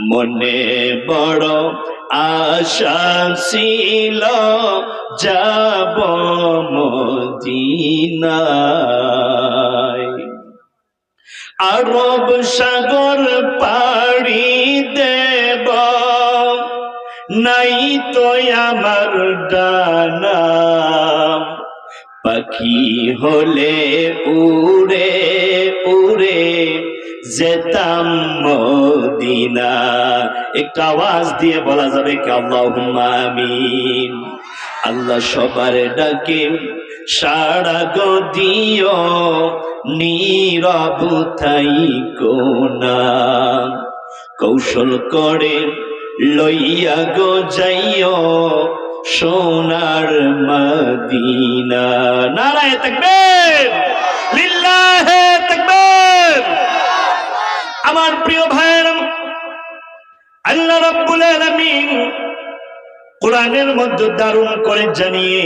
মনে বড় আশা ছিল যাব মদিনায়, আরব সাগর পাড়ি দেব, নাই তো আমার ডানা, পাখি হলে উড়ে উড়ে যেতাম মদিনা। একটু আওয়াজ দিয়ে বলা যাবে কি আল্লাহুম্মা আমিন। আল্লাহ সবার ডাকে সাড়া গো দিও, নীরব থাইকো না, কৌশল করে লইয়া গো যাইও সোনার মদিনা। নারায়ে তাকবীর, লিল্লাহে তাকবীর। আমার প্রিয় ভাইয়েরা, আল্লাহ রাব্বুল আলামিন কোরআনের মধ্যে দারুণ করে জানিয়ে